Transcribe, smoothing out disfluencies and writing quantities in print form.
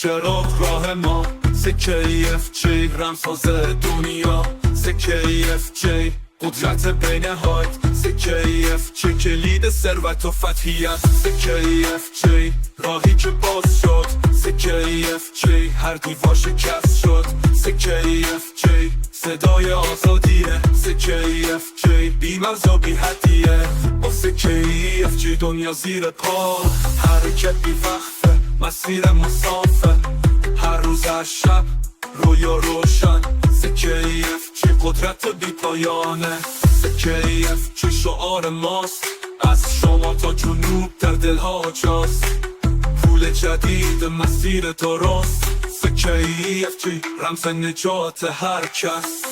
چراغ راه ما. سکه AFG رمزساز دنیا. سکه AFG قدرت بین هایت. سکه AFG کلید ثروت و فتحیت. سکه AFG راهی که باز شد. سکه AFG هر دیوار شکست شد. سکه AFG صدای آزادیه. سکه AFG بی مرزا بی حدیه. با سکه AFG دنیا زیر پا. حرکت بی وقفه، مسیر مسافه، هر روز از شب رویا روشن. سکه AFG قدرت بی پایانه. سکه AFG شعار ماست، از شما تا جنوب در دلها جاست. پول جدید مسیر درست. سکه AFG رمز نجات هر کس.